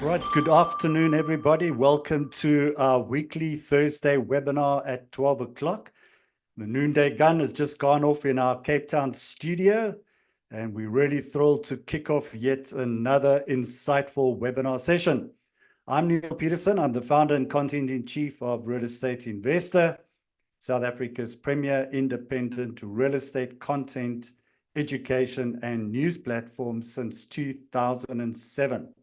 Right, good afternoon, everybody. Welcome to our weekly Thursday webinar at 12 o'clock. The noonday gun has just gone off in our Cape Town studio, and we're really thrilled to kick off yet another insightful webinar session. I'm Neil Peterson. I'm the founder and content-in-chief of Real Estate Investor, South Africa's premier independent real estate content, education, and news platform since 2007.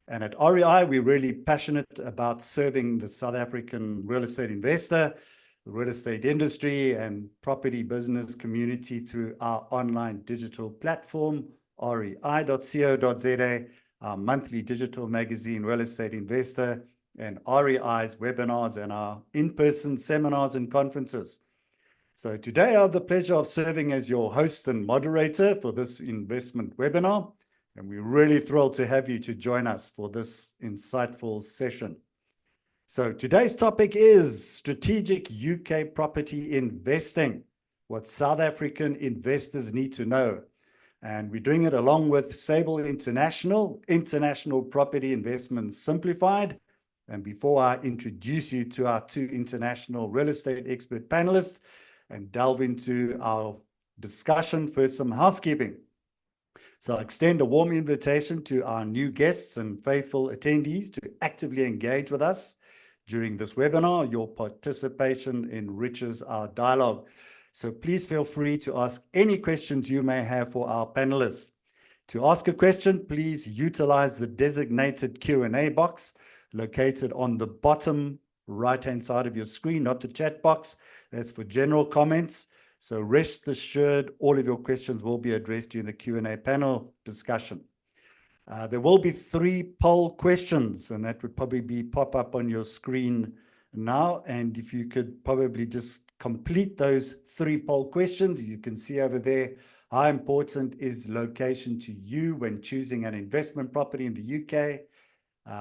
And at REI, we're really passionate about serving the South African real estate investor, the real estate industry, and property business community through our online digital platform, rei.co.za, our monthly digital magazine, Real Estate Investor, and REI's webinars and our in-person seminars and conferences. So today I have the pleasure of serving as your host and moderator for this investment webinar. And we're really thrilled to have you to join us for this insightful session. So today's topic is strategic UK property investing, what South African investors need to know. And we're doing it along with Sable International, International Property Investment Simplified. And before I introduce you to our two international real estate expert panelists and delve into our discussion, first some housekeeping. So I extend a warm invitation to our new guests and faithful attendees to actively engage with us during this webinar. Your participation enriches our dialogue. So please feel free to ask any questions you may have for our panelists. To ask a question, please utilize the designated Q&A box located on the bottom right-hand side of your screen, not the chat box. That's for general comments. So rest assured, all of your questions will be addressed during the Q&A panel discussion. There will be 3 poll questions, and that would probably pop up on your screen now. And if you could probably just complete those 3 poll questions, you can see over there, how important is location to you when choosing an investment property in the UK?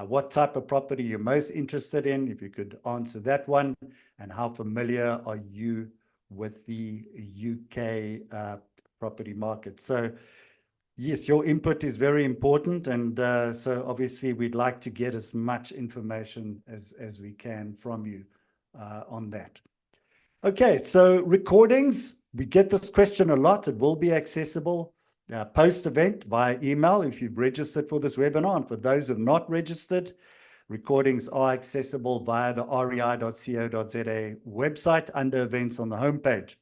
What type of property you're most interested in, if you could answer that one, and how familiar are you with the UK property market. So yes, your input is very important, and so obviously we'd like to get as much information as we can from you on that. Okay, so recordings, we get this question a lot. It will be accessible post-event via email if you've registered for this webinar, and for those who have not registered, recordings are accessible via the rei.co.za website under events on the homepage.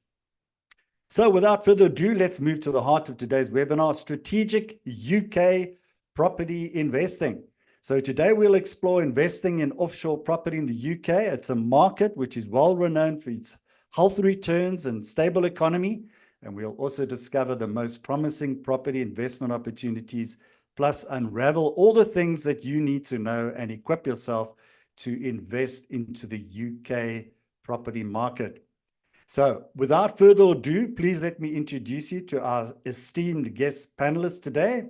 So without further ado, let's move to the heart of today's webinar, strategic UK property investing. So today we'll explore investing in offshore property in the UK. It's a market which is well renowned for its healthy returns and stable economy. And we'll also discover the most promising property investment opportunities, plus unravel all the things that you need to know and equip yourself to invest into the UK property market. So without further ado, please let me introduce you to our esteemed guest panelists today.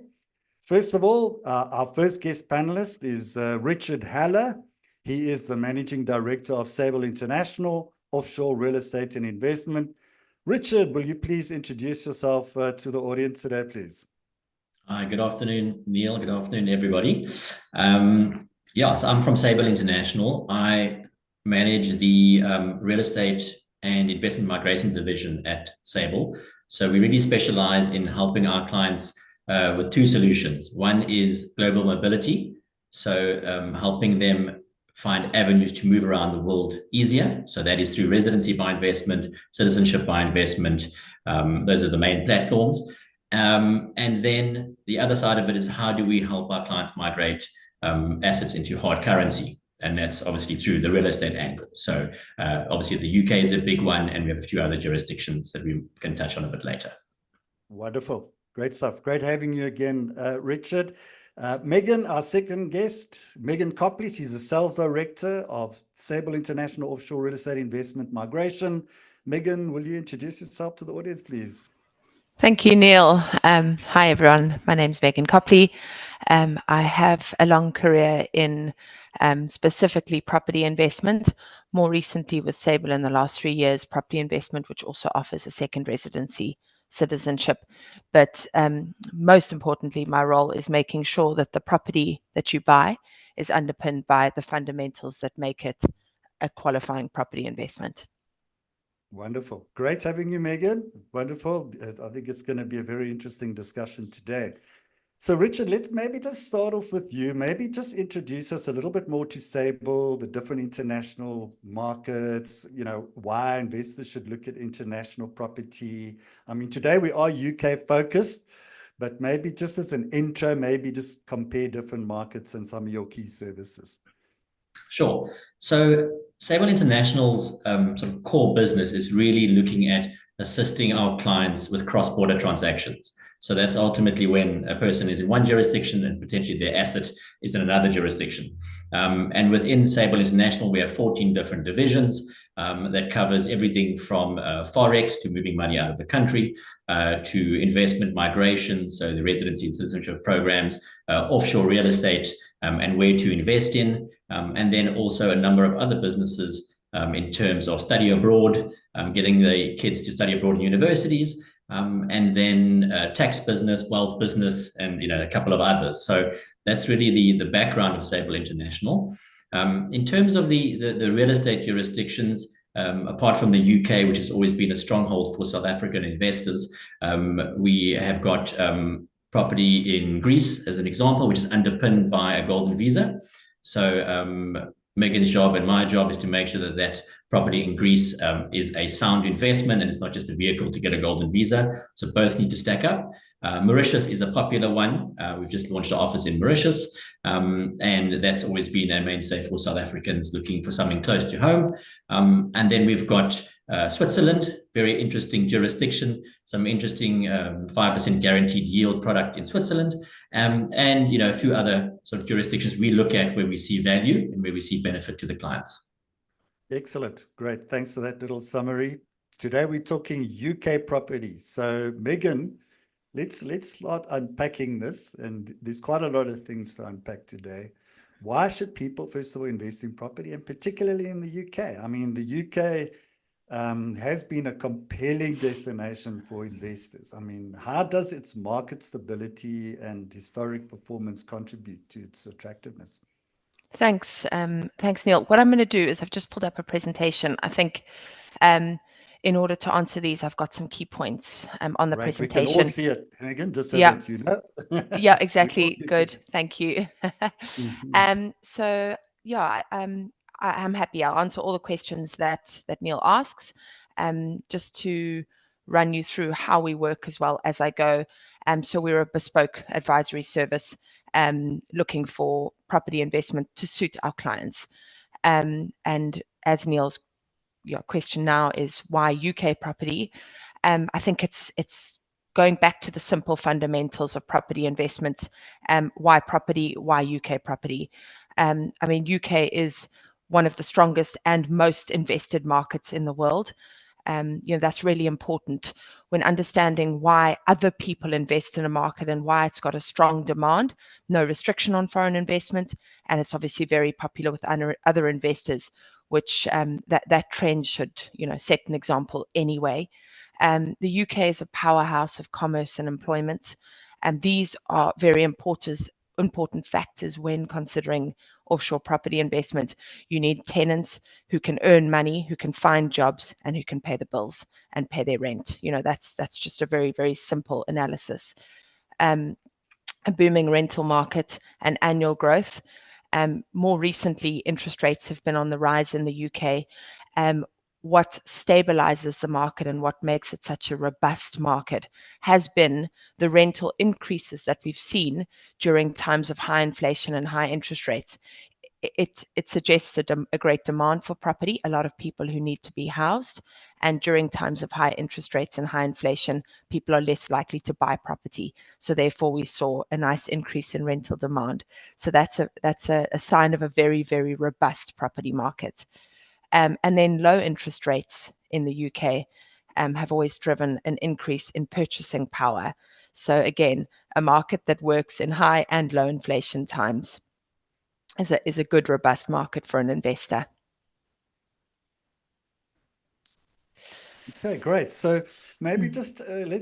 First of all, our first guest panelist is Richard Haller. He is the Managing Director of Sable International, Offshore Real Estate and Investment. Richard, will you please introduce yourself to the audience today, please? Hi, good afternoon, Neil. Good afternoon, everybody. So I'm from Sable International. I manage the real estate and investment migration division at Sable. So we really specialize in helping our clients with 2 solutions. One is global mobility, so helping them find avenues to move around the world easier. So that is through residency by investment, citizenship by investment. Those are the main platforms. And then the other side of it is, how do we help our clients migrate assets into hard currency? And that's obviously through the real estate angle. So obviously the UK is a big one, and we have a few other jurisdictions that we can touch on a bit later. Wonderful. Great stuff. Great having you again, Richard. Megan, our second guest, Megan Copley, she's the Sales Director of Sable International Offshore Real Estate Investment Migration. Megan, will you introduce yourself to the audience, please? Thank you, Neil. Hi, everyone. My name is Megan Copley. I have a long career in specifically property investment, more recently with Sable in the last 3 years, property investment, which also offers a second residency citizenship. But most importantly, my role is making sure that the property that you buy is underpinned by the fundamentals that make it a qualifying property investment. Wonderful. Great having you, Megan. Wonderful. I think it's going to be a very interesting discussion today. So Richard, let's maybe just start off with you. Maybe just introduce us a little bit more to Sable, the different international markets, you know, why investors should look at international property. I mean, today we are UK focused, but maybe just as an intro, maybe just compare different markets and some of your key services. Sure. So Sable International's sort of core business is really looking at assisting our clients with cross-border transactions. So that's ultimately when a person is in one jurisdiction and potentially their asset is in another jurisdiction. And within Sable International, we have 14 different divisions that covers everything from Forex to moving money out of the country to investment migration, so the residency and citizenship programs, offshore real estate, and where to invest in. And then also a number of other businesses in terms of study abroad, getting the kids to study abroad in universities, and then tax business, wealth business, and a couple of others. So that's really the background of Sable International. In terms of the real estate jurisdictions, apart from the UK, which has always been a stronghold for South African investors, we have got property in Greece, as an example, which is underpinned by a golden visa. So Megan's job and my job is to make sure that that property in Greece is a sound investment and it's not just a vehicle to get a golden visa. So both need to stack up. Mauritius is a popular one. We've just launched an office in Mauritius, and that's always been a mainstay for South Africans looking for something close to home. And then we've got Switzerland, very interesting jurisdiction, some interesting 5% guaranteed yield product in Switzerland, and a few other sort of jurisdictions we look at where we see value and where we see benefit to the clients. Excellent. Great. Thanks for that little summary. Today we're talking UK properties. So Megan, let's start unpacking this, and there's quite a lot of things to unpack today. Why should people, first of all, invest in property, and particularly in the UK? I mean, the UK has been a compelling destination for investors. I mean, how does its market stability and historic performance contribute to its attractiveness? Thanks, Neil. What I'm going to do is I've just pulled up a presentation. I think in order to answer these, I've got some key points on the presentation. We can all see it, Megan, just so that you know. Yeah, exactly. Good. Thank you. So yeah, I'm happy. I'll answer all the questions that Neil asks. Just to run you through how we work as well as I go. So we're a bespoke advisory service looking for property investment to suit our clients. And as Neil's question now is why UK property? I think it's going back to the simple fundamentals of property investment. Why property? Why UK property? I mean, UK is one of the strongest and most invested markets in the world. That's really important when understanding why other people invest in a market and why it's got a strong demand, no restriction on foreign investment, and it's obviously very popular with other investors, which that trend should set an example anyway. The UK is a powerhouse of commerce and employment, and these are very important factors when considering offshore property investment. You need tenants who can earn money, who can find jobs, and who can pay the bills and pay their rent. That's just a very, very simple analysis. A booming rental market and annual growth. More recently, interest rates have been on the rise in the UK. What stabilizes the market and what makes it such a robust market has been the rental increases that we've seen during times of high inflation and high interest rates. It suggests a great demand for property, a lot of people who need to be housed, and during times of high interest rates and high inflation, people are less likely to buy property. So therefore, we saw a nice increase in rental demand. So that's a sign of a very, very robust property market. And then low interest rates in the UK have always driven an increase in purchasing power. So again, a market that works in high and low inflation times is a good, robust market for an investor. Okay, great. So maybe Mm. just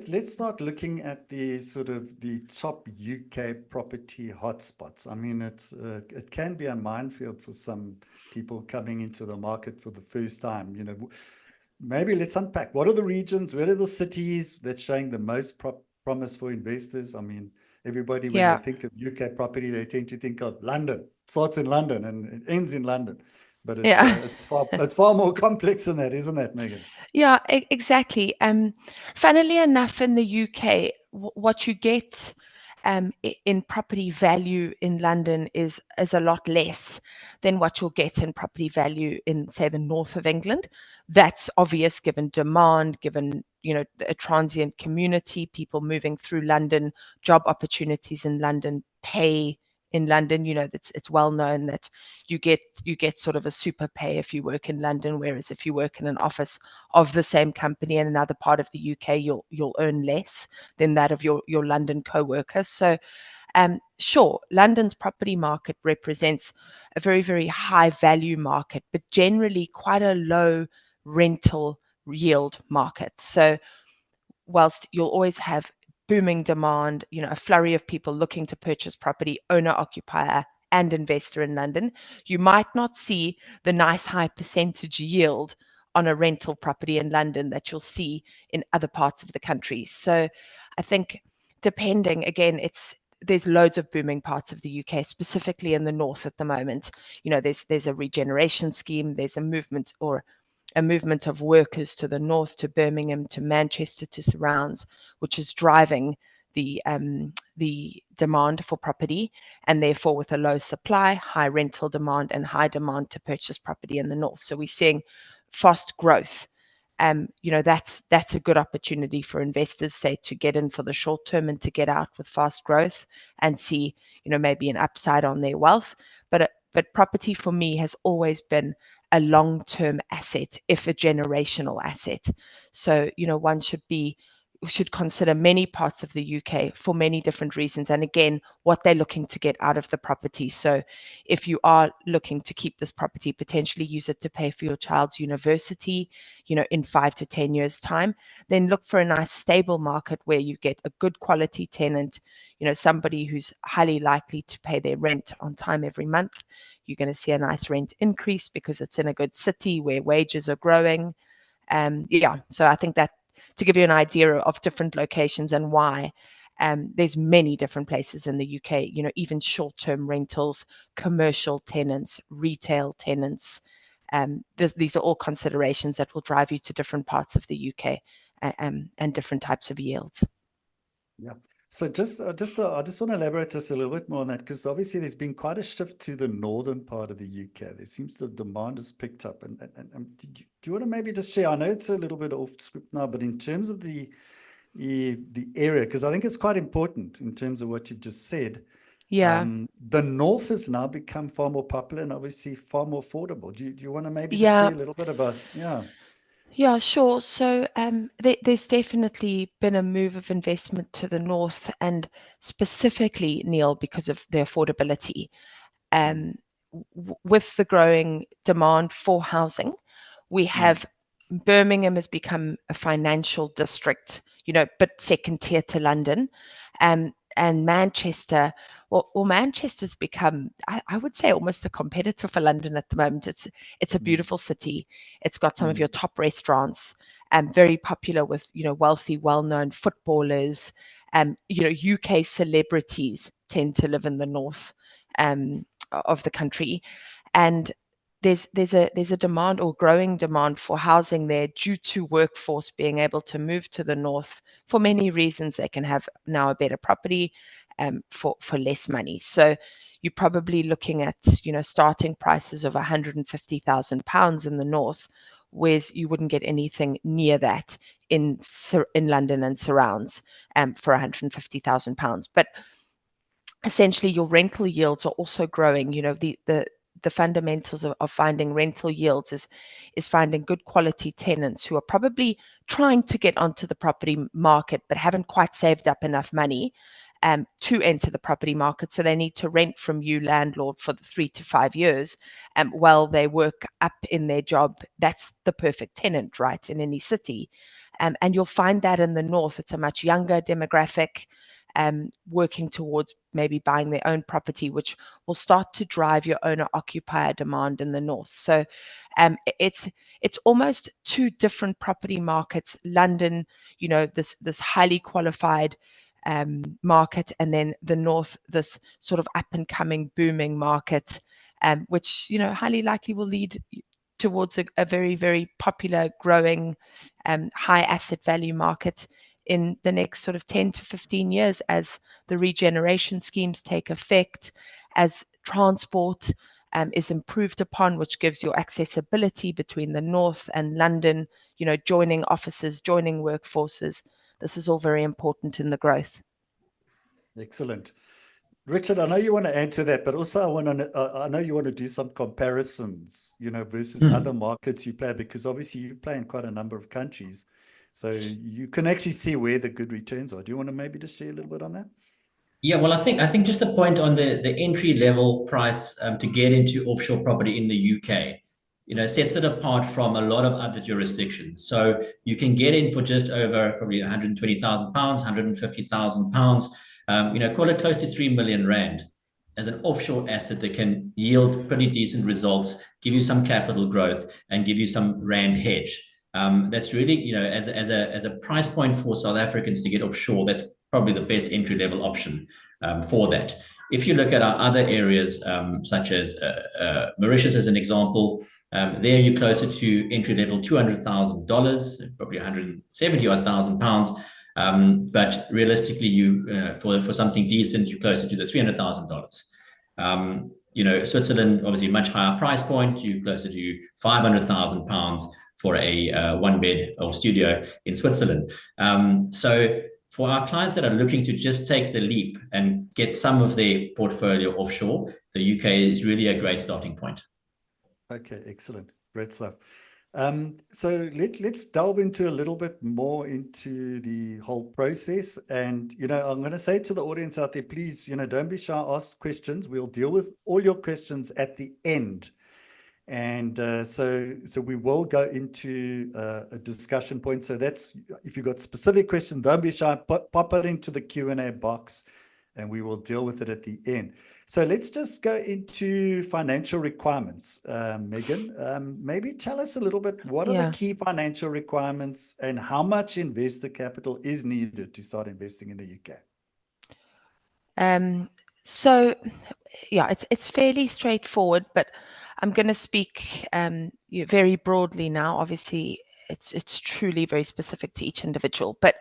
let's start looking at the sort of the top UK property hotspots. I mean, it can be a minefield for some people coming into the market for the first time. You know, maybe let's unpack what are the regions, where are the cities that's showing the most promise for investors. I mean, everybody when they Yeah. think of UK property, they tend to think of London. It starts in London and it ends in London, but Yeah. it's far more complex than that, isn't it, Megan? Yeah, exactly. Funnily enough, in the UK, what you get in property value in London is a lot less than what you'll get in property value in, say, the north of England. That's obvious given demand, given a transient community, people moving through London, job opportunities in London, pay in London. It's well known that you get sort of a super pay if you work in London, whereas if you work in an office of the same company in another part of the UK, you'll earn less than that of your London co-worker. So sure, London's property market represents a very, very high value market, but generally quite a low rental yield market. So whilst you'll always have booming demand, a flurry of people looking to purchase property, owner, occupier, and investor in London, you might not see the nice high percentage yield on a rental property in London that you'll see in other parts of the country. So I think depending, again, there's loads of booming parts of the UK, specifically in the north at the moment. There's a regeneration scheme, there's a movement of workers to the north, to Birmingham, to Manchester, to surrounds, which is driving the demand for property, and therefore with a low supply, high rental demand, and high demand to purchase property in the north. So we're seeing fast growth. That's a good opportunity for investors, say, to get in for the short term and to get out with fast growth and see, maybe an upside on their wealth. But property for me has always been a long-term asset, if a generational asset. So, one should consider many parts of the UK for many different reasons. And again, what they're looking to get out of the property. So if you are looking to keep this property, potentially use it to pay for your child's university, in 5 to 10 years' time, then look for a nice stable market where you get a good quality tenant, somebody who's highly likely to pay their rent on time every month. You're going to see a nice rent increase because it's in a good city where wages are growing. So I think that, to give you an idea of different locations and why, there's many different places in the UK, even short-term rentals, commercial tenants, retail tenants. These are all considerations that will drive you to different parts of the UK and different types of yields. Yeah. So I just want to elaborate just a little bit more on that, because obviously there's been quite a shift to the northern part of the UK. There seems the demand has picked up. And do you want to maybe just share? I know it's a little bit off script now, but in terms of the area, because I think it's quite important in terms of what you've just said. Yeah. The north has now become far more popular and obviously far more affordable. Do you want to maybe just Yeah. share a little bit about, yeah. Yeah, sure. So there's definitely been a move of investment to the north, and specifically, Neil, because of the affordability. With the growing demand for housing, we have Birmingham has become a financial district, but second tier to London. And Manchester, well, Manchester's become, I would say, almost a competitor for London at the moment. It's a beautiful city. It's got some of your top restaurants, very popular with, wealthy, well-known footballers. UK celebrities tend to live in the north of the country, and there's a demand, or growing demand, for housing there due to workforce being able to move to the north for many reasons. They can have now a better property for less money. So you're probably looking at starting prices of £150,000 in the north, whereas you wouldn't get anything near that in London and surrounds for £150,000. But essentially, your rental yields are also growing. The fundamentals of finding rental yields is finding good quality tenants who are probably trying to get onto the property market but haven't quite saved up enough money, to enter the property market. So they need to rent from you, landlord, for the 3 to 5 years while they work up in their job. That's the perfect tenant, right, in any city. And you'll find that in the north, it's a much younger demographic, working towards maybe buying their own property, which will start to drive your owner-occupier demand in the north. So it's almost two different property markets. London, this highly qualified market, and then the north, this sort of up and coming booming market, which highly likely will lead towards a very, very popular, growing, high asset value market in the next sort of 10 to 15 years, as the regeneration schemes take effect, as transport is improved upon, which gives you accessibility between the north and London, joining offices, joining workforces. This is all very important in the growth. Excellent. Richard, I know you want to answer that, but also I know you want to do some comparisons, versus other markets you play, because obviously you play in quite a number of countries. So you can actually see where the good returns are. Do you want to maybe just share a little bit on that? Yeah, well, I think just a point on the entry level price to get into offshore property in the UK, sets it apart from a lot of other jurisdictions. So you can get in for just over probably £120,000, £150,000, call it close to 3 million rand as an offshore asset that can yield pretty decent results, give you some capital growth, and give you some rand hedge. That's really, as a price point for South Africans to get offshore, that's probably the best entry level option for that. If you look at our other areas, such as Mauritius as an example, there you're closer to entry level $200,000, probably 170,000 pounds. But realistically, you for something decent, you're closer to the $300,000. Switzerland, obviously a much higher price point. You're closer to 500,000 pounds for a one bed or studio in Switzerland. So for our clients that are looking to just take the leap and get some of their portfolio offshore, the UK is really a great starting point. Okay, excellent. Great stuff. So let's delve into a little bit more into the whole process. And, I'm going to say to the audience out there, please, don't be shy, ask questions. We'll deal with all your questions at the end. And so we will go into a discussion point. So that's, if you've got specific questions, don't be shy, pop it into the Q&A box and we will deal with it at the end. So let's just go into financial requirements. Megan, maybe tell us a little bit, what are the key financial requirements and how much investor capital is needed to start investing in the UK? So, it's fairly straightforward, but I'm going to speak very broadly now. Obviously, it's truly very specific to each individual. But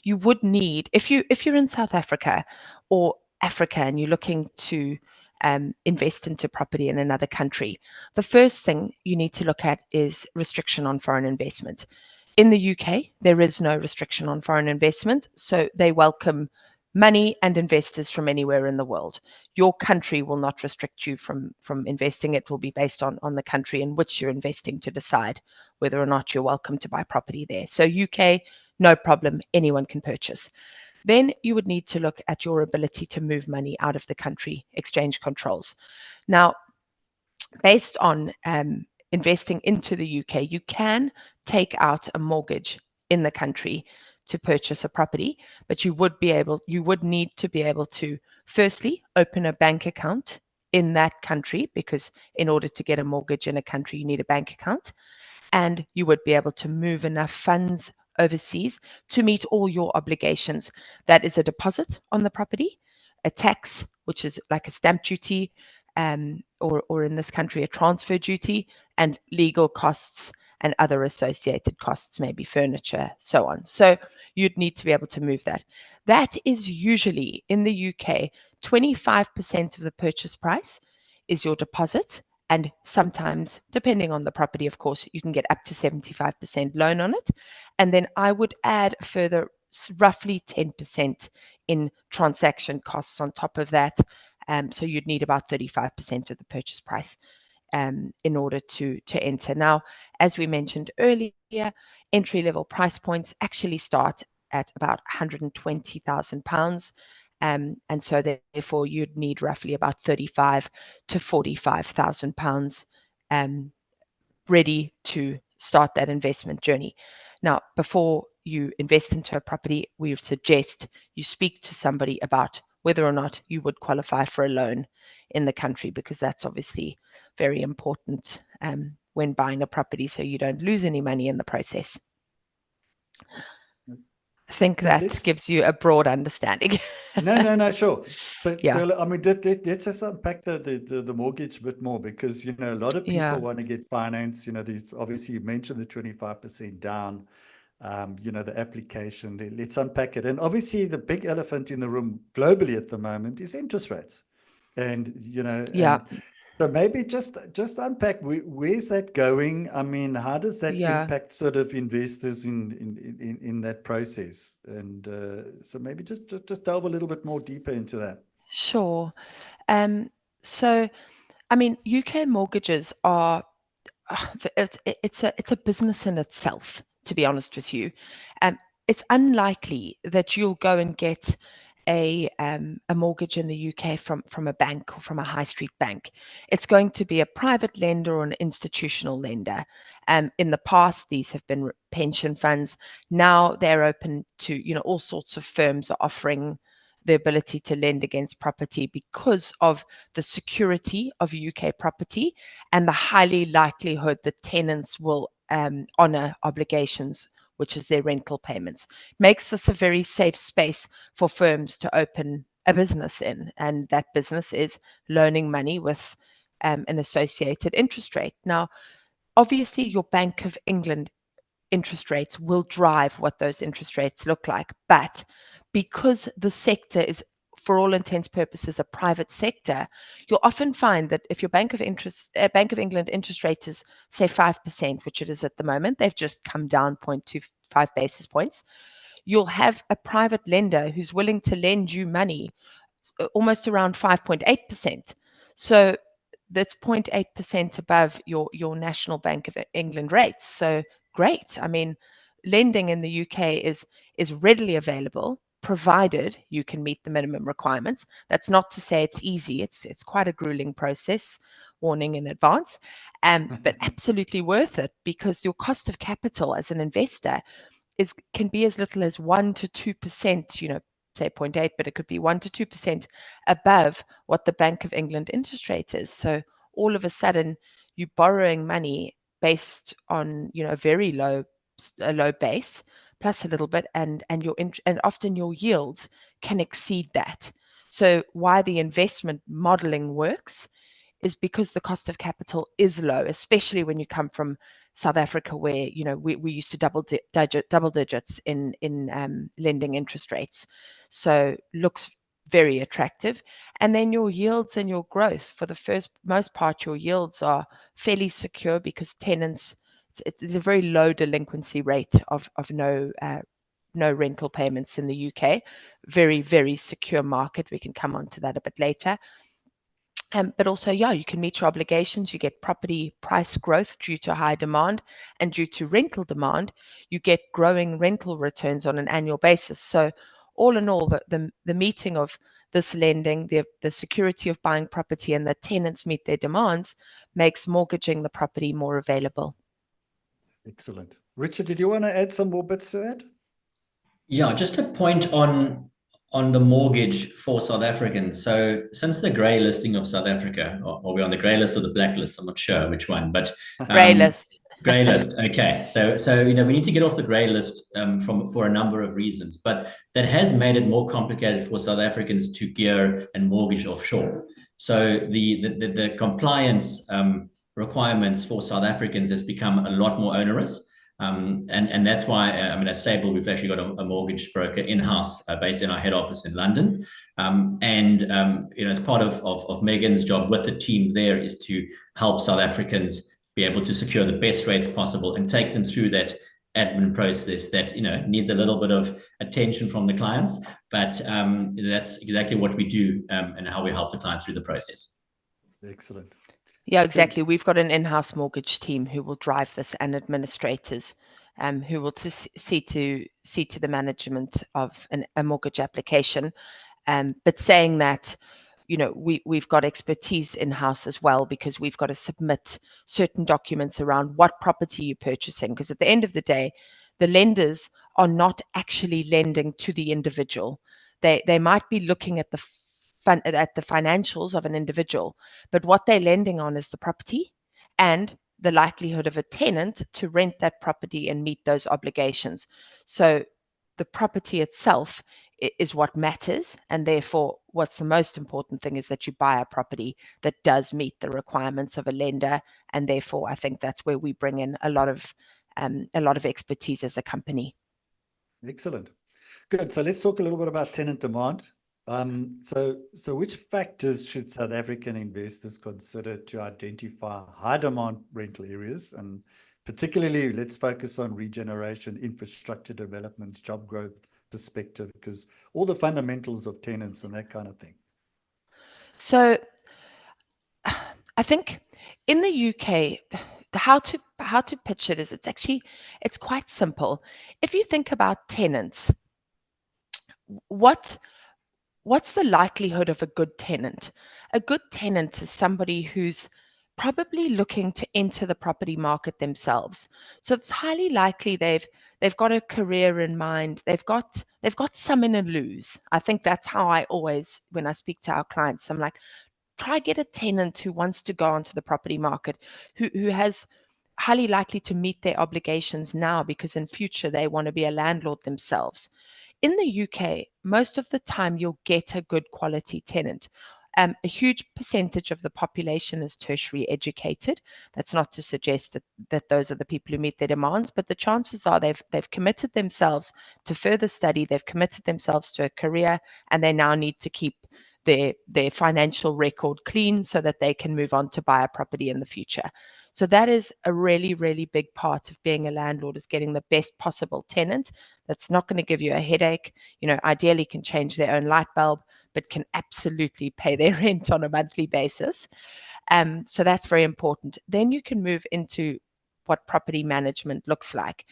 you would need, if you're in South Africa or Africa and you're looking to invest into property in another country, the first thing you need to look at is restriction on foreign investment. In the UK, there is no restriction on foreign investment, so they welcome money and investors from anywhere in the world. Your country will not restrict you from investing. It will be based on the country in which you're investing to decide whether or not you're welcome to buy property there. So UK, no problem, anyone can purchase. Then you would need to look at your ability to move money out of the country, exchange controls. Now, based on investing into the UK, you can take out a mortgage in the country to purchase a property, but you would need to be able to firstly open a bank account in that country, because in order to get a mortgage in a country, you need a bank account, and you would be able to move enough funds overseas to meet all your obligations. That is a deposit on the property, a tax, which is like a stamp duty, or in this country, a transfer duty, and legal costs and other associated costs, maybe furniture, so on. So you'd need to be able to move that. That is usually, in the UK, 25% of the purchase price is your deposit. And sometimes, depending on the property, of course, you can get up to 75% loan on it. And then I would add further roughly 10% in transaction costs on top of that. So you'd need about 35% of the purchase price in order to enter. Now, as we mentioned earlier, entry-level price points actually start at about £120,000. And so therefore you'd need roughly about 35 to 45,000 pounds ready to start that investment journey. Now, before you invest into a property, we suggest you speak to somebody about whether or not you would qualify for a loan in the country, because that's obviously very important when buying a property, so you don't lose any money in the process. I think So that let's- gives you a broad understanding. No, sure. So, Yeah. so I mean, let's just unpack the mortgage a bit more, because, you know, a lot of people Yeah. want to get finance. You know, there's obviously, you mentioned the 25% down, you know, the application. Let's unpack it. And obviously, the big elephant in the room globally at the moment is interest rates. And, you know, Yeah. so maybe just unpack, where's that going? I mean, how does that Yeah. impact sort of investors in that process? And so maybe just delve a little bit more deeper into that. Sure. So, I mean, UK mortgages are it's a business in itself, to be honest with you. It's unlikely that you'll go and get a mortgage in the UK from a bank or from a high street bank. It's going to be a private lender or an institutional lender. In the past, these have been pension funds. Now they're open to, you know, all sorts of firms are offering the ability to lend against property because of the security of UK property and the highly likelihood that tenants will honor obligations, which is their rental payments. Makes this a very safe space for firms to open a business in, and that business is loaning money with an associated interest rate. Now, obviously, your Bank of England interest rates will drive what those interest rates look like, but because the sector is, for all intents purposes, a private sector, you'll often find that if your Bank of England interest rate is, say, 5%, which it is at the moment, they've just come down 0.25 basis points, you'll have a private lender who's willing to lend you money almost around 5.8%. So that's 0.8% above your National Bank of England rates. So great. I mean, lending in the UK is readily available, provided you can meet the minimum requirements. That's not to say it's easy. It's quite a grueling process, warning in advance, but absolutely worth it, because your cost of capital as an investor can be as little as 1 to 2%, you know, say 0.8, but it could be 1 to 2% above what the Bank of England interest rate is. So all of a sudden, you're borrowing money based on, you know, a low base plus a little bit, and often your yields can exceed that. So why the investment modeling works is because the cost of capital is low, especially when you come from South Africa, where, you know, we used to double digits in lending interest rates. So looks very attractive. And then your yields and your growth, for the most part, your yields are fairly secure because tenants, it's a very low delinquency rate of no rental payments in the UK. Very, very secure market. We can come on to that a bit later. But also, yeah, you can meet your obligations. You get property price growth due to high demand, and due to rental demand, you get growing rental returns on an annual basis. So, all in all, the meeting of this lending, the security of buying property, and the tenants meet their demands makes mortgaging the property more available. Excellent. Richard, did you want to add some more bits to that? Yeah, just a point on the mortgage for South Africans. So since the grey listing of South Africa, or we're on the grey list or the black list, I'm not sure which one, but Grey list. grey list. Okay, so you know, we need to get off the grey list for a number of reasons, but that has made it more complicated for South Africans to gear and mortgage offshore. So the compliance requirements for South Africans has become a lot more onerous. And that's why, I mean, at Sable, we've actually got a mortgage broker in-house based in our head office in London. You know, as part of Megan's job with the team there is to help South Africans be able to secure the best rates possible and take them through that admin process that, you know, needs a little bit of attention from the clients. But that's exactly what we do and how we help the clients through the process. Excellent. Yeah, exactly. We've got an in-house mortgage team who will drive this, and administrators who will see to the management of a mortgage application. But saying that, we've got expertise in-house as well, because we've got to submit certain documents around what property you're purchasing. Because at the end of the day, the lenders are not actually lending to the individual. They might be looking at the financials of an individual, but what they're lending on is the property and the likelihood of a tenant to rent that property and meet those obligations. So the property itself is what matters, and therefore what's the most important thing is that you buy a property that does meet the requirements of a lender, and therefore I think that's where we bring in a lot of expertise as a company. Excellent. Good. So let's talk a little bit about tenant demand. So which factors should South African investors consider to identify high demand rental areas? And particularly, let's focus on regeneration, infrastructure developments, job growth perspective, because all the fundamentals of tenants and that kind of thing. So I think in the UK, how to pitch it is it's quite simple. If you think about tenants, what's the likelihood of a good tenant? A good tenant is somebody who's probably looking to enter the property market themselves. So it's highly likely they've got a career in mind. They've got some in a lose. I think that's how I always, when I speak to our clients, I'm like, try get a tenant who wants to go onto the property market, who has highly likely to meet their obligations now, because in future they want to be a landlord themselves. In the UK, most of the time you'll get a good quality tenant. A huge percentage of the population is tertiary educated. That's not to suggest that those are the people who meet their demands, but the chances are they've committed themselves to further study, they've committed themselves to a career, and they now need to keep their financial record clean so that they can move on to buy a property in the future. So that is a really, really big part of being a landlord, is getting the best possible tenant that's not going to give you a headache, ideally can change their own light bulb, but can absolutely pay their rent on a monthly basis. So that's very important. Then you can move into what property management looks like.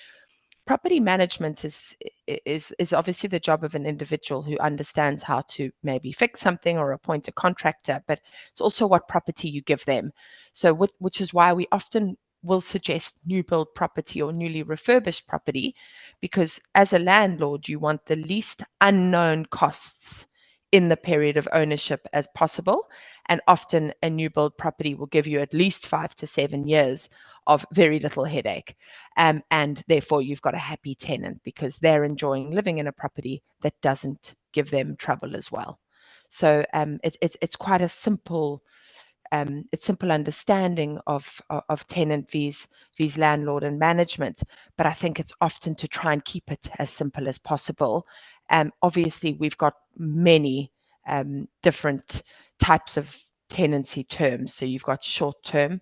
Property management is obviously the job of an individual who understands how to maybe fix something or appoint a contractor, but it's also what property you give them. So which is why we often will suggest new build property or newly refurbished property, because as a landlord, you want the least unknown costs in the period of ownership as possible. And often a new build property will give you at least 5 to 7 years of very little headache. And therefore you've got a happy tenant, because they're enjoying living in a property that doesn't give them trouble as well. So it's quite a simple understanding of tenant fees, landlord and management. But I think it's often to try and keep it as simple as possible. Obviously, we've got many different types of tenancy terms. So you've got short term.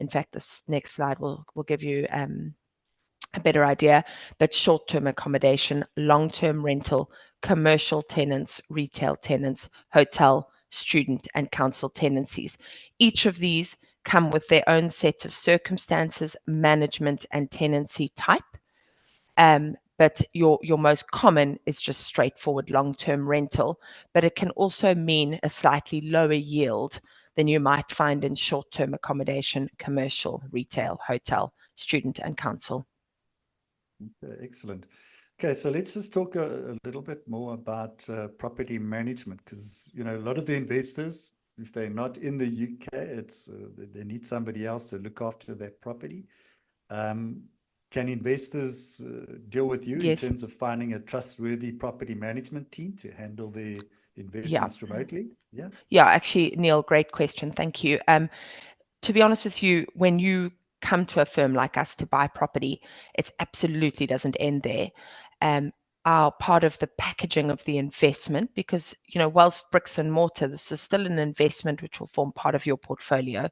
In fact, this next slide will give you a better idea. But short-term accommodation, long-term rental, commercial tenants, retail tenants, hotel, student and council tenancies. Each of these come with their own set of circumstances, management and tenancy type. But your most common is just straightforward long-term rental, but it can also mean a slightly lower yield than you might find in short-term accommodation, commercial, retail, hotel, student and council. Okay, excellent. Okay, so let's just talk a little bit more about property management, because a lot of the investors, if they're not in the UK, they need somebody else to look after that property. Can investors deal with you Yes. in terms of finding a trustworthy property management team to handle their investments remotely? Yeah, actually, Neil, great question. Thank you. To be honest with you, when you come to a firm like us to buy property, it absolutely doesn't end there. Our part of the packaging of the investment, because whilst bricks and mortar, this is still an investment which will form part of your portfolio,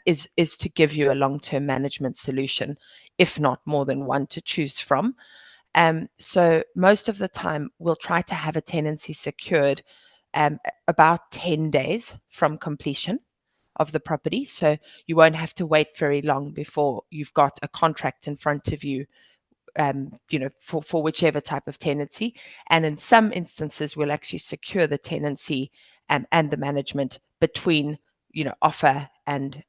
is to give you a long-term management solution, if not more than one to choose from. So most of the time we'll try to have a tenancy secured about 10 days from completion of the property. So you won't have to wait very long before you've got a contract in front of you for whichever type of tenancy. And in some instances, we'll actually secure the tenancy and the management between, offer and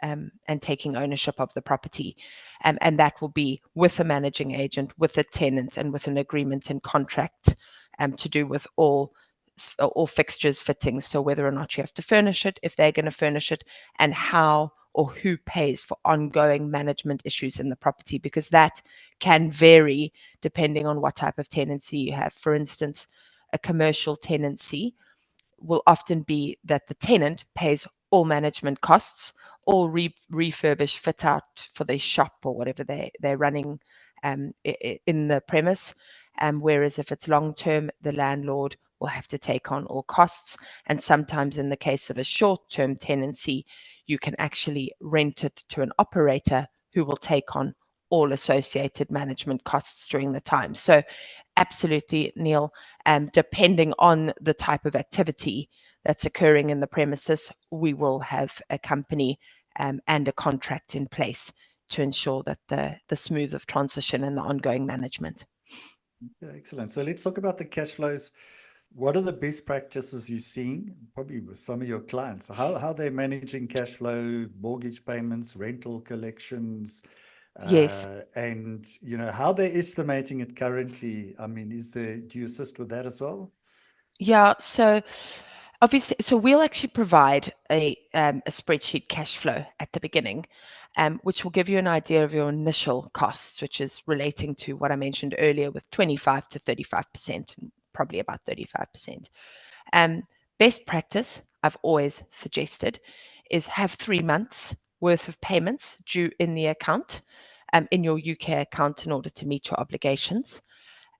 taking ownership of the property. And that will be with a managing agent, with a tenant, and with an agreement and contract to do with all fixtures, fittings. So whether or not you have to furnish it, if they're going to furnish it, and how or who pays for ongoing management issues in the property, because that can vary depending on what type of tenancy you have. For instance, a commercial tenancy will often be that the tenant pays all management costs, all refurbish, fit out for their shop or whatever they're running in the premise. Whereas if it's long term, the landlord will have to take on all costs. And sometimes in the case of a short term tenancy, you can actually rent it to an operator who will take on all associated management costs during the time. So absolutely, Neil, depending on the type of activity that's occurring in the premises, we will have a company and a contract in place to ensure that the smooth of transition and the ongoing management. Yeah, excellent. So let's talk about the cash flows. What are the best practices you're seeing, probably with some of your clients? How they're managing cash flow, mortgage payments, rental collections, Yes. and how they're estimating it currently. I mean, do you assist with that as well? Yeah. So obviously, we'll actually provide a spreadsheet cash flow at the beginning, which will give you an idea of your initial costs, which is relating to what I mentioned earlier with 25 to 35%, and probably about 35%. Best practice, I've always suggested, is have 3 months worth of payments due in the account, in your UK account, in order to meet your obligations.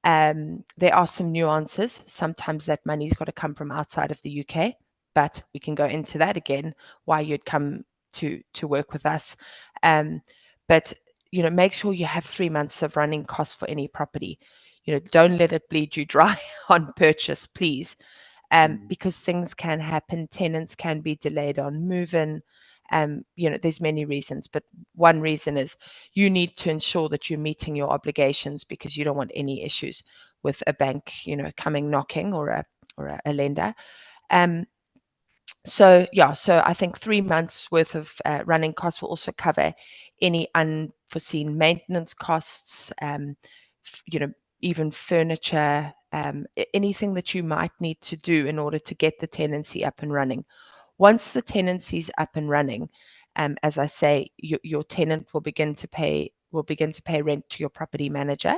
There are some nuances. Sometimes that money's got to come from outside of the UK, but we can go into that again, why you'd come to work with us. But make sure you have 3 months of running costs for any property. Don't let it bleed you dry on purchase, please. Because things can happen. Tenants can be delayed on move-in. There's many reasons, but one reason is you need to ensure that you're meeting your obligations, because you don't want any issues with a bank, coming knocking, or a lender. So I think 3 months worth of running costs will also cover any unforeseen maintenance costs, even furniture, anything that you might need to do in order to get the tenancy up and running. Once the tenancy is up and running, as I say, your tenant will begin to pay rent to your property manager.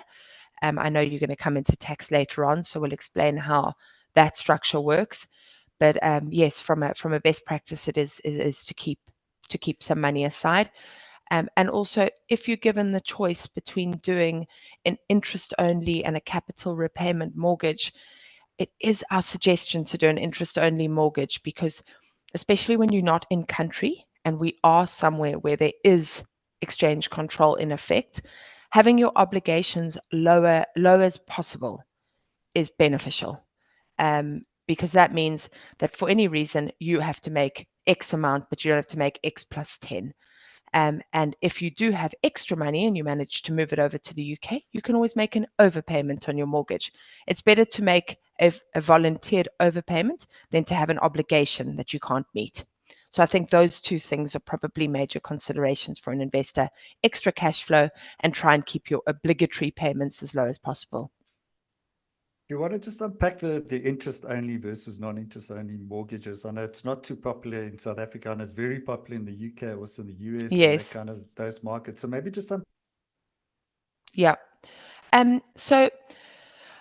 I know you're going to come into tax later on, so we'll explain how that structure works. But yes, from a best practice, it is to keep some money aside. And also, if you're given the choice between doing an interest only and a capital repayment mortgage, it is our suggestion to do an interest only mortgage, because especially when you're not in country and we are somewhere where there is exchange control in effect, having your obligations low as possible is beneficial. Because that means that for any reason you have to make X amount, but you don't have to make X plus 10. And if you do have extra money and you manage to move it over to the UK, you can always make an overpayment on your mortgage. It's better to make a volunteered overpayment than to have an obligation that you can't meet. So I think those two things are probably major considerations for an investor: extra cash flow, and try and keep your obligatory payments as low as possible. You want to just unpack the interest only versus non-interest only mortgages? I know it's not too popular in South Africa, and it's very popular in the UK, also in the US, Yes. and those markets. So maybe just some. Yeah. So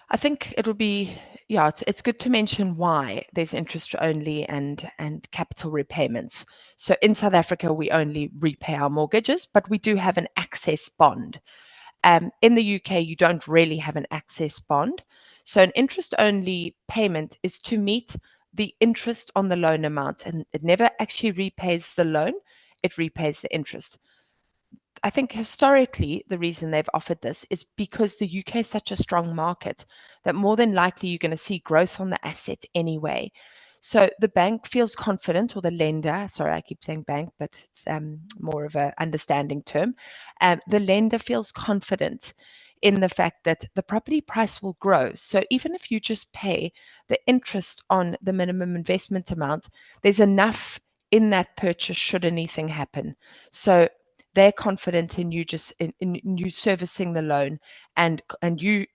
I think it'll be, it's good to mention why there's interest only and capital repayments. So in South Africa, we only repay our mortgages, but we do have an access bond. In the UK, you don't really have an access bond. So an interest only payment is to meet the interest on the loan amount, and it never actually repays the loan, it repays the interest. I think historically, the reason they've offered this is because the UK is such a strong market that more than likely you're going to see growth on the asset anyway. So the bank feels confident, or the lender, sorry, I keep saying bank, but it's more of an understanding term. The lender feels confident in the fact that the property price will grow. So even if you just pay the interest on the minimum investment amount, there's enough in that purchase should anything happen. So they're confident in you just in you servicing the loan, and you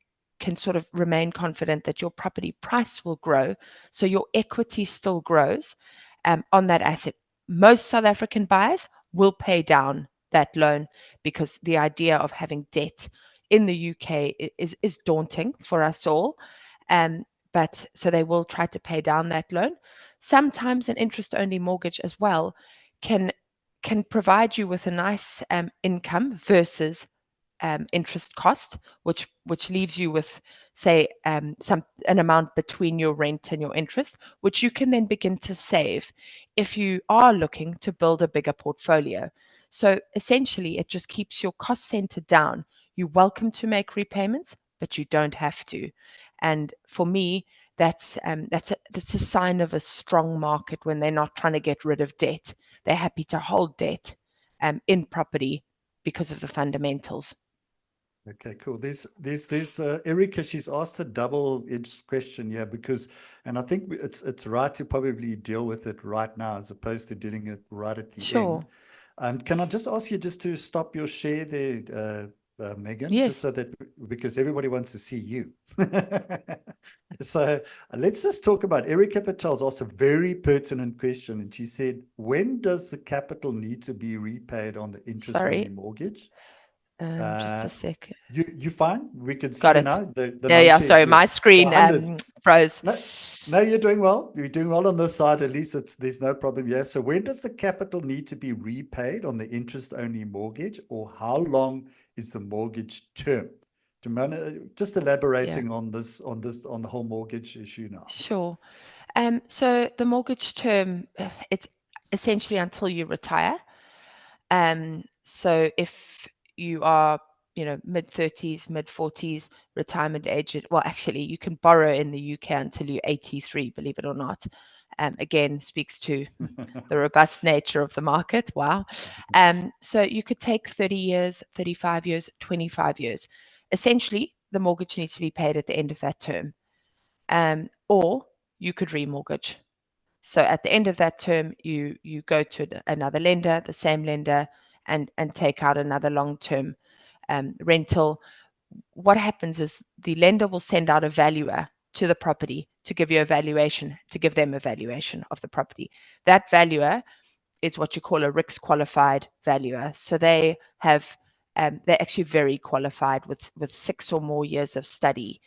can sort of remain confident that your property price will grow, so your equity still grows on that asset. Most South African buyers will pay down that loan because the idea of having debt in the UK is daunting for us all. But so they will try to pay down that loan. Sometimes an interest-only mortgage as well can provide you with a nice income versus interest cost, which leaves you with, say, an amount between your rent and your interest, which you can then begin to save if you are looking to build a bigger portfolio. So essentially, it just keeps your cost center down. You're welcome to make repayments, but you don't have to. And for me, that's a sign of a strong market when they're not trying to get rid of debt. They're happy to hold debt in property because of the fundamentals. Okay, cool. There's Erica, she's asked a double-edged question here because, and I think it's right to probably deal with it right now as opposed to doing it right at the Sure. end. Can I just ask you just to stop your share there, Megan? Yes. Just so that, because everybody wants to see you. So let's just talk about, Erica Patel's asked a very pertinent question, and she said, when does the capital need to be repaid on the interest-only mortgage? Just a sec. You fine? We can see Got you it. now. The Yeah. Sorry, my screen froze. No, you're doing well. You're doing well on this side. At least there's no problem here. So when does the capital need to be repaid on the interest-only mortgage, or how long is the mortgage term? Just elaborating on the whole mortgage issue now. Sure. So the mortgage term, it's essentially until you retire. So if you are, mid-30s, mid-40s, retirement age, well, actually, you can borrow in the UK until you're 83, believe it or not. Again, speaks to the robust nature of the market. Wow. So you could take 30 years, 35 years, 25 years. Essentially, the mortgage needs to be paid at the end of that term. Or you could remortgage. So at the end of that term, you go to another lender, the same lender, and take out another long-term rental. What happens is the lender will send out a valuer to the property to give you a valuation, to give them a valuation of the property. That valuer is what you call a RICS qualified valuer. So they have, they're actually very qualified with 6 or more years of study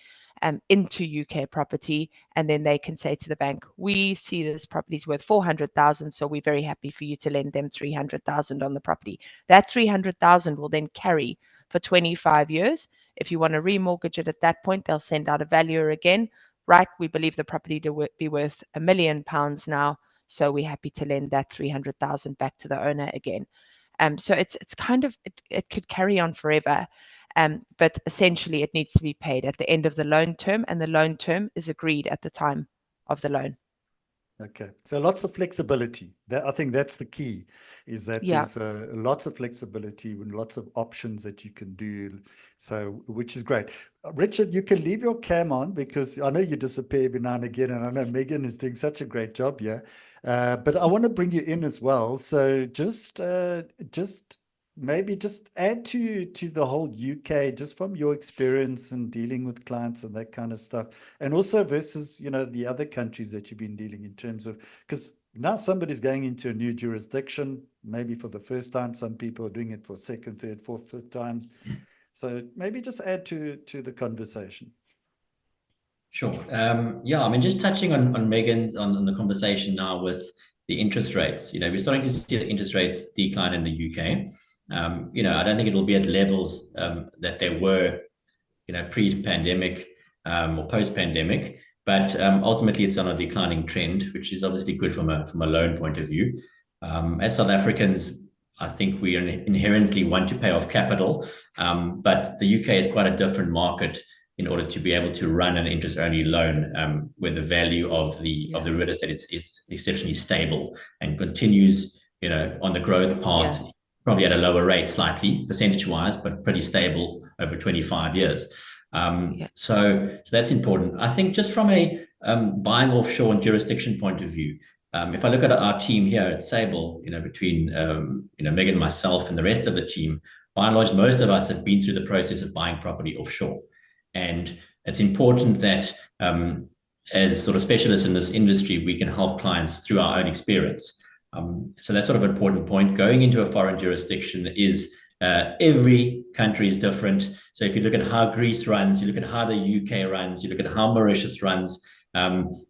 into UK property, and then they can say to the bank, we see this property is worth 400,000, so we're very happy for you to lend them 300,000 on the property. That 300,000 will then carry for 25 years. If you want to remortgage it at that point, they'll send out a valuer again. Right, we believe the property to be worth £1 million now, so we're happy to lend that 300,000 back to the owner again. So it's kind of, it could carry on forever. But essentially, it needs to be paid at the end of the loan term, and the loan term is agreed at the time of the loan. Okay, so lots of flexibility. I think that's the key, is that there's lots of flexibility and lots of options that you can do. So, which is great. Richard, you can leave your cam on because I know you disappear every now and again, and I know Megan is doing such a great job here. But I want to bring you in as well. So just maybe just add to the whole UK, just from your experience and dealing with clients and that kind of stuff, and also versus the other countries that you've been dealing in terms of, because now somebody's going into a new jurisdiction, maybe for the first time. Some people are doing it for second, third, fourth, fifth times. So maybe just add to the conversation. Sure. Yeah, I mean, just touching on Megan's on the conversation now with the interest rates. We're starting to see the interest rates decline in the UK. I don't think it'll be at levels that they were, pre-pandemic or post-pandemic, but ultimately it's on a declining trend, which is obviously good from a loan point of view. As South Africans, I think we inherently want to pay off capital, but the UK is quite a different market in order to be able to run an interest-only loan, where the value of the real estate is exceptionally stable and continues, on the growth path. probably at a lower rate slightly, percentage-wise, but pretty stable over 25 years. So that's important. I think just from a buying offshore and jurisdiction point of view, if I look at our team here at Sable, between Megan, myself, and the rest of the team, by and large, most of us have been through the process of buying property offshore. And it's important that as sort of specialists in this industry, we can help clients through our own experience. So that's sort of an important point. Going into a foreign jurisdiction is every country is different. So if you look at how Greece runs, you look at how the UK runs, you look at how Mauritius runs,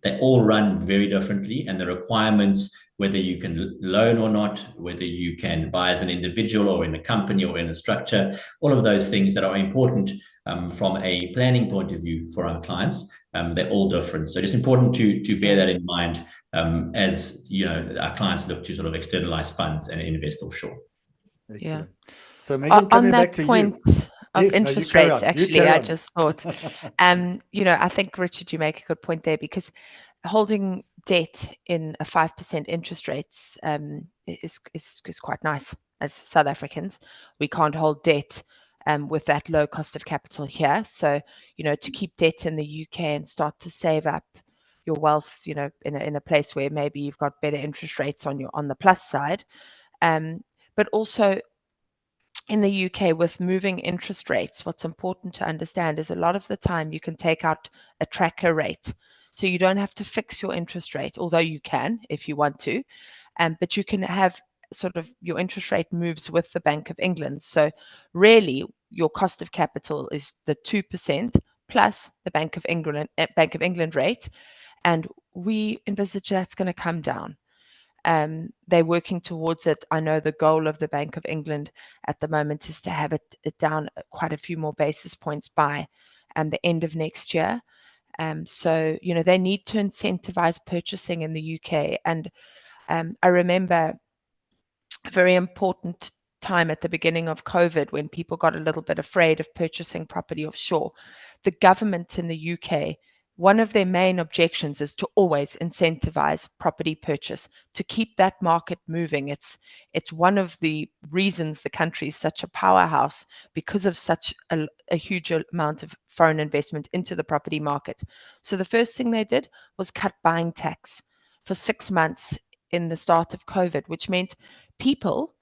they all run very differently, and the requirements, whether you can loan or not, whether you can buy as an individual or in a company or in a structure, all of those things that are important from a planning point of view for our clients, they're all different. So it's important to bear that in mind as our clients look to sort of externalize funds and invest offshore. Excellent. So Megan, coming back to point of yes, interest carry rates, on. actually, I just thought, I think, Richard, you make a good point there, because holding debt in a 5% interest rates is quite nice. As South Africans, we can't hold debt with that low cost of capital here. So, to keep debt in the UK and start to save up your wealth, in a place where maybe you've got better interest rates on the plus side, but also in the UK with moving interest rates, what's important to understand is a lot of the time you can take out a tracker rate. So you don't have to fix your interest rate, although you can if you want to, but you can have sort of your interest rate moves with the Bank of England. So really your cost of capital is the 2% plus the Bank of England rate. And we envisage that's going to come down. They're working towards it. I know the goal of the Bank of England at the moment is to have it down quite a few more basis points by the end of next year. So, they need to incentivize purchasing in the UK. And I remember a very important time at the beginning of COVID when people got a little bit afraid of purchasing property offshore. The government in the UK, one of their main objections is to always incentivize property purchase, to keep that market moving. It's one of the reasons the country is such a powerhouse, because of such a huge amount of foreign investment into the property market. So the first thing they did was cut buying tax for 6 months in the start of COVID, which meant people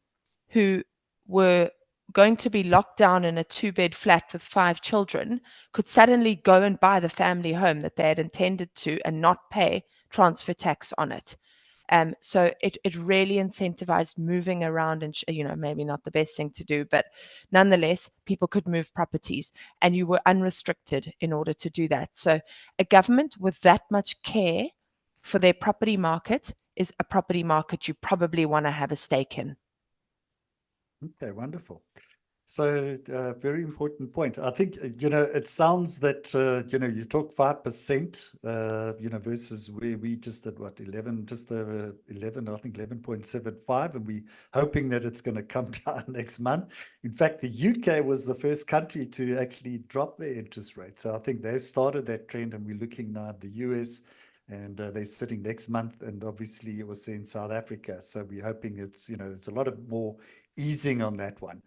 who were going to be locked down in a 2-bed flat with 5 children could suddenly go and buy the family home that they had intended to and not pay transfer tax on it. So it really incentivized moving around, and maybe not the best thing to do, but nonetheless, people could move properties and you were unrestricted in order to do that. So a government with that much care for their property market is a property market you probably want to have a stake in. Okay, wonderful. So, very important point. I think, it sounds that, you talk 5%, versus where we just did what, 11, just 11, I think 11.75, and we hoping that it's going to come down next month. In fact, the UK was the first country to actually drop their interest rate. So I think they've started that trend, and we're looking now at the US, and they're sitting next month, and obviously it was in South Africa. So we're hoping it's, there's a lot of more easing on that one.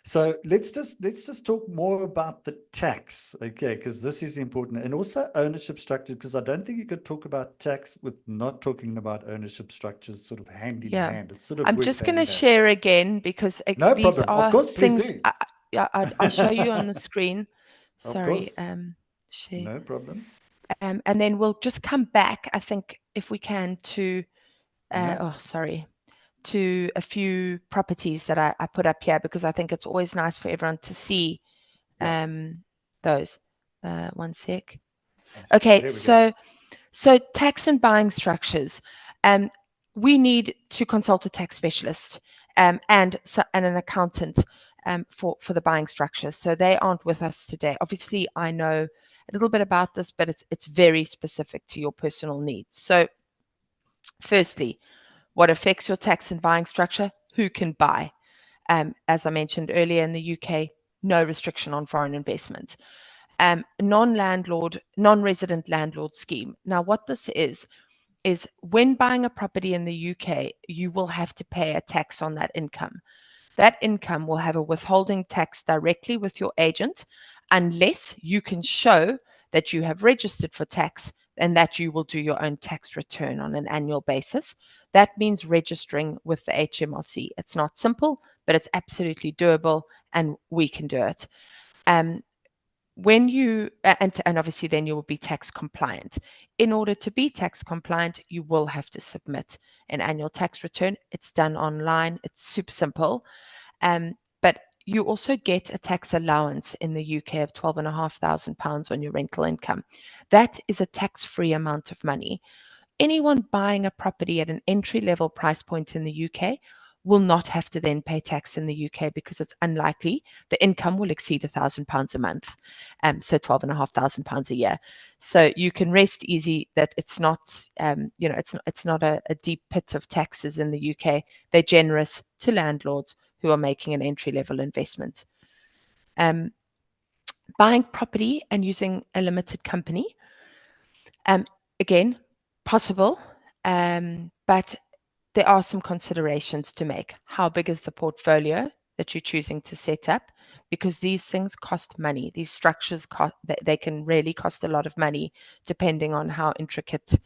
So let's just talk more about the tax, okay? Because this is important, and also ownership structures. Because I don't think you could talk about tax with not talking about ownership structures, sort of hand in hand. It's sort of I'm just going to share again, because no these problem. are Of course, please things. do. I'll show you on the screen. Sorry. Share. No problem. And then we'll just come back, I think, if we can, to to a few properties that I put up here, because I think it's always nice for everyone to see those. One sec. Okay, so tax and buying structures. We need to consult a tax specialist and an accountant for the buying structure. So they aren't with us today. Obviously, I know a little bit about this, but it's very specific to your personal needs. So firstly, what affects your tax and buying structure? Who can buy? As I mentioned earlier, in the UK, no restriction on foreign investment. Non-resident landlord scheme. Now, what this is when buying a property in the UK, you will have to pay a tax on that income. that income will have a withholding tax directly with your agent unless you can show that you have registered for tax and that you will do your own tax return on an annual basis. That means registering with the HMRC. It's not simple, but it's absolutely doable, and we can do it. When you and obviously then you will be tax compliant. In order to be tax compliant, you will have to submit an annual tax return. It's done online. It's super simple. But you also get a tax allowance in the UK of £12,500 on your rental income. That is a tax-free amount of money. Anyone buying a property at an entry-level price point in the UK will not have to then pay tax in the UK because it's unlikely the income will exceed £1,000 a month, so £12,500 a year. So you can rest easy that it's not, it's not a deep pit of taxes in the UK. They're generous to landlords who are making an entry-level investment. Buying property and using a limited company, again, possible, but there are some considerations to make. How big is the portfolio that you're choosing to set up? Because these things cost money. These structures they can really cost a lot of money depending on how intricate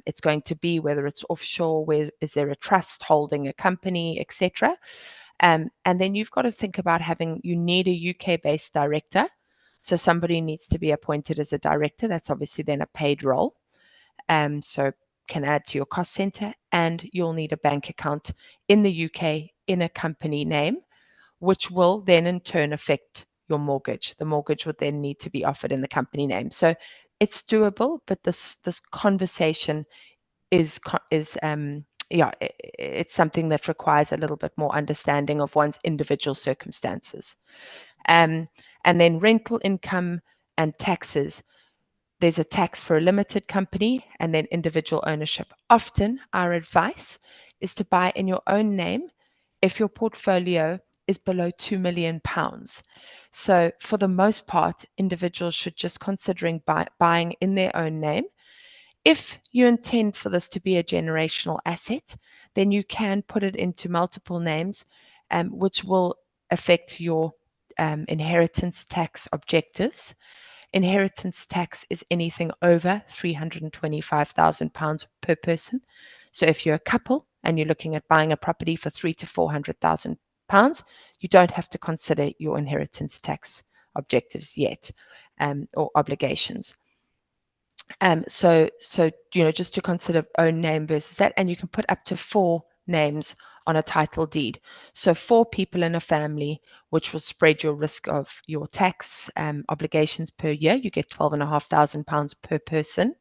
it's going to be, whether it's offshore, where is there a trust holding a company, etc. And then you've got to think about you need a UK-based director. So somebody needs to be appointed as a director. That's obviously then a paid role. So can add to your cost center, and you'll need a bank account in the UK in a company name, which will then in turn affect your mortgage. The mortgage would then need to be offered in the company name. So it's doable, but this conversation is it's something that requires a little bit more understanding of one's individual circumstances. And then rental income and taxes. There's a tax for a limited company and then individual ownership. Often our advice is to buy in your own name if your portfolio is below £2 million. So for the most part, individuals should just considering buying in their own name. If you intend for this to be a generational asset, then you can put it into multiple names, which will affect your inheritance tax objectives. Inheritance tax is anything over £325,000 per person. So if you're a couple and you're looking at buying a property for £300,000 to £400,000, you don't have to consider your inheritance tax objectives yet, or obligations. So just to consider own name versus that, and you can put up to 4 names on a title deed. So 4 people in a family, which will spread your risk of your tax obligations per year. You get £12,500 per person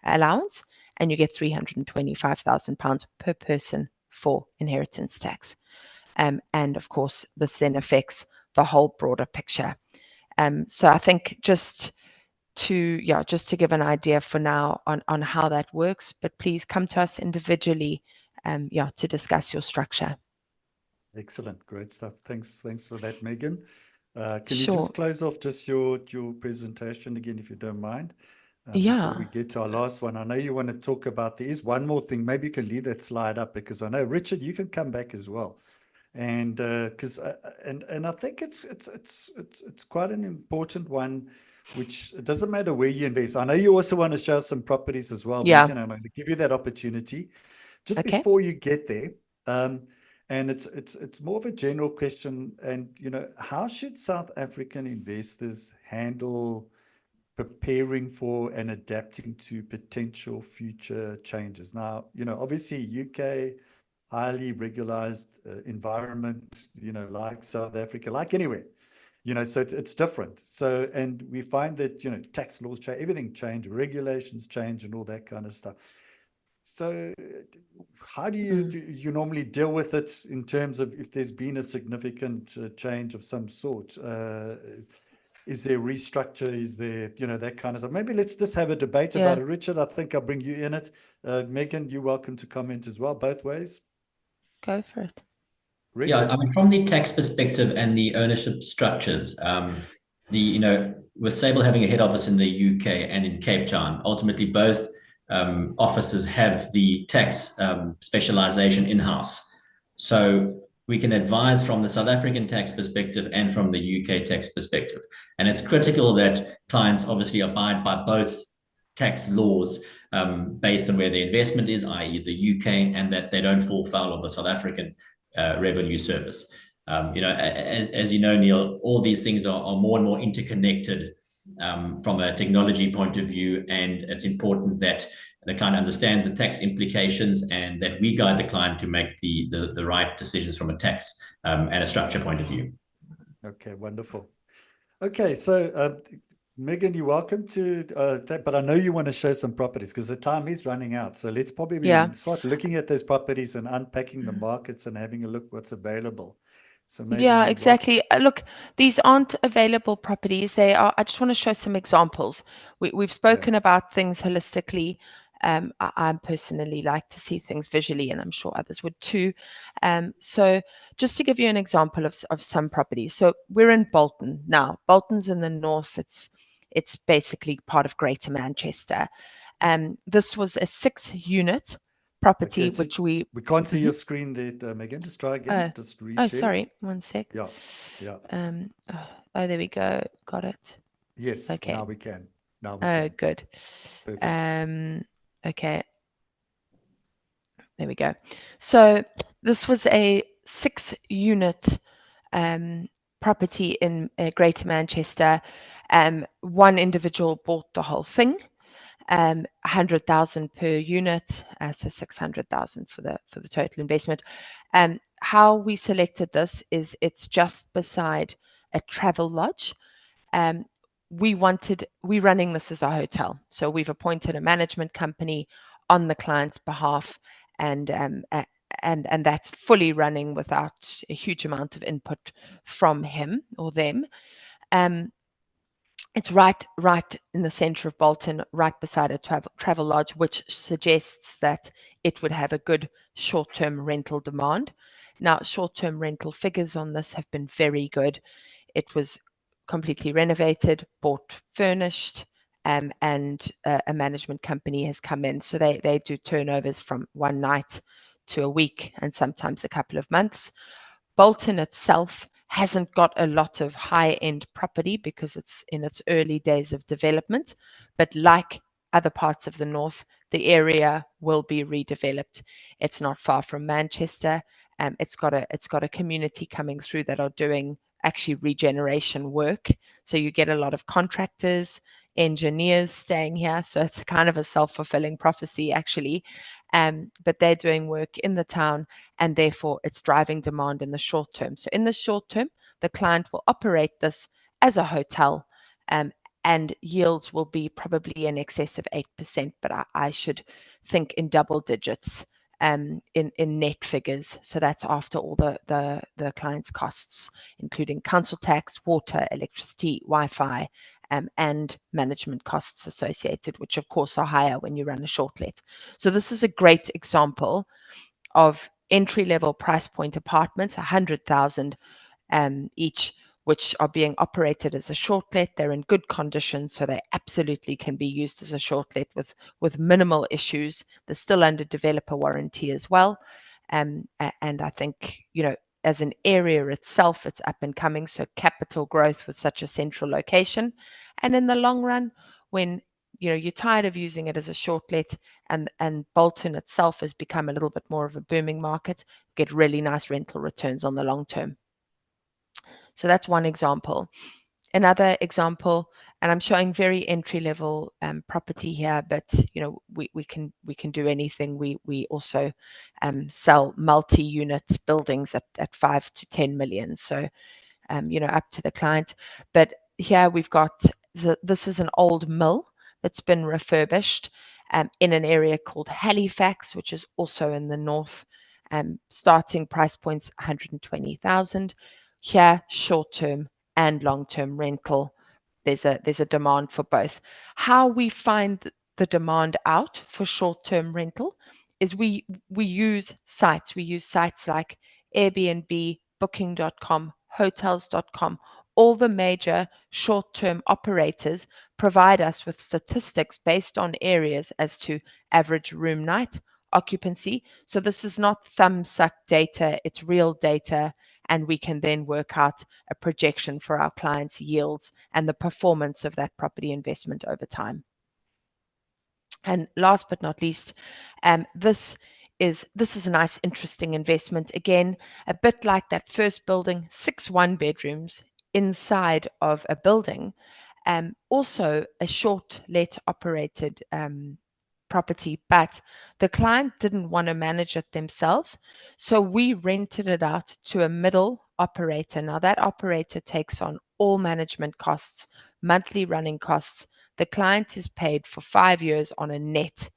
allowance, and you get £325,000 per person for inheritance tax. And of course, this then affects the whole broader picture. So I think just to give an idea for now on how that works, but please come to us individually to discuss your structure. Excellent. Great stuff. Thanks for that, Megan. Can you Sure. just close off just your presentation again, if you don't mind? Yeah. Before we get to our last one, I know you want to talk about, there is one more thing. Maybe you can leave that slide up, because I know, Richard, you can come back as well. And because and I think it's quite an important one, which it doesn't matter where you invest. I know you also want to show some properties as well. Yeah. Megan, I'm going to give you that opportunity just Okay. before you get there. And it's more of a general question. And how should South African investors handle preparing for and adapting to potential future changes? Now, obviously UK, highly regularized environment, like South Africa, like anywhere, so it's different. So, and we find that, tax laws change, everything change, regulations change, and all that kind of stuff. So how do you normally deal with it in terms of if there's been a significant change of some sort? Is there restructure? Is there, that kind of stuff? Maybe let's just have a debate about it. Richard, I think I'll bring you in it. Megan, you're welcome to comment as well, both ways. Go for it. Richard? Yeah, I mean, from the tax perspective and the ownership structures, with Sable having a head office in the UK and in Cape Town, ultimately both offices have the tax specialization in-house. So we can advise from the South African tax perspective and from the UK tax perspective. And it's critical that clients obviously abide by both tax laws based on where the investment is, i.e. the UK, and that they don't fall foul of the South African revenue service. As you know, Neil, all these things are more and more interconnected from a technology point of view, and it's important that the client understands the tax implications and that we guide the client to make the right decisions from a tax and a structure point of view. Okay, wonderful. Okay, so Megan, you're welcome to that, but I know you want to show some properties because the time is running out. So let's probably start looking at those properties and unpacking the markets and having a look what's available. So maybe Yeah, exactly. Look, these aren't available properties. They are. I just want to show some examples. We've spoken about things holistically. I personally like to see things visually, and I'm sure others would too. So just to give you an example of some properties. So we're in Bolton now. Bolton's in the north. It's basically part of Greater Manchester. This was a 6-unit property, Okay, so which we can't see your screen there, Megan. Just try again. Just reshare. Oh, sorry. 1 sec. Yeah. Oh, there we go. Got it. Yes. Okay. Now we can. Good. Perfect. Okay. There we go. So this was a 6-unit property in Greater Manchester. One individual bought the whole thing. 100,000 per unit, so 600,000 for the total investment. How we selected this is it's just beside a travel lodge. We're running this as a hotel, so we've appointed a management company on the client's behalf, and that's fully running without a huge amount of input from him or them. It's right in the center of Bolton, right beside a travel lodge, which suggests that it would have a good short-term rental demand. Now, short-term rental figures on this have been very good. It was completely renovated, bought furnished, and a management company has come in. So they do turnovers from one night to a week and sometimes a couple of months. Bolton itself hasn't got a lot of high-end property because it's in its early days of development, but like other parts of the north, the area will be redeveloped. It's not far from Manchester. It's got a community coming through that are doing actually regeneration work. So you get a lot of contractors, engineers staying here. So it's kind of a self-fulfilling prophecy, actually. But they're doing work in the town, and therefore it's driving demand in the short term. So in the short term, the client will operate this as a hotel, and yields will be probably in excess of 8%, but I should think in double digits in net figures. So that's after all the client's costs, including council tax, water, electricity, Wi-Fi, and management costs associated, which of course are higher when you run a short let. So this is a great example of entry-level price point apartments, 100,000 each, which are being operated as a short let. They're in good condition, so they absolutely can be used as a short let with minimal issues. They're still under developer warranty as well. And I think, as an area itself, it's up and coming. So capital growth with such a central location. And in the long run, when you're tired of using it as a short let, and Bolton itself has become a little bit more of a booming market, get really nice rental returns on the long term. So that's one example. Another example, and I'm showing very entry level property here, but we can do anything. We also sell multi-unit buildings at 5 to 10 million. So up to the client. But here we've got this is an old mill that's been refurbished in an area called Halifax, which is also in the north. Starting price points 120,000. Here, short-term and long-term rental. There's a demand for both. How we find the demand out for short-term rental is we use sites. We use sites like Airbnb, Booking.com, Hotels.com. All the major short-term operators provide us with statistics based on areas as to average room night, occupancy. So this is not thumb-suck data, it's real data, and we can then work out a projection for our clients' yields and the performance of that property investment over time. And last but not least, this is a nice, interesting investment. Again, a bit like that first building, 6 one-bedrooms inside of a building. Also a short let operated property, but the client didn't want to manage it themselves. So we rented it out to a middle operator. Now that operator takes on all management costs, monthly running costs. The client is paid for 5 years on a net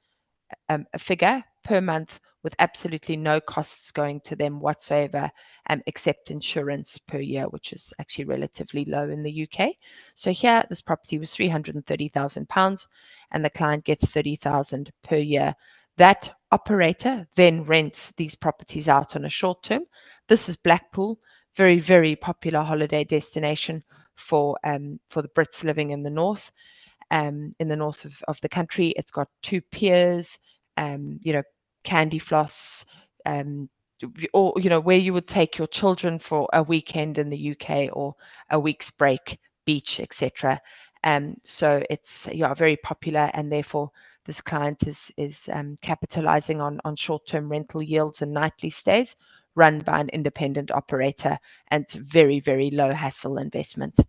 a figure per month with absolutely no costs going to them whatsoever, except insurance per year, which is actually relatively low in the UK. So here, this property was £330,000, and the client gets £30,000 per year. That operator then rents these properties out on a short term. This is Blackpool, very, very popular holiday destination for the Brits living in the north. In the north of the country, it's got 2 piers, candy floss, or where you would take your children for a weekend in the UK or a week's break, beach, etc. So it's very popular, and therefore this client is capitalizing on short-term rental yields and nightly stays run by an independent operator, and it's very, very low hassle investment.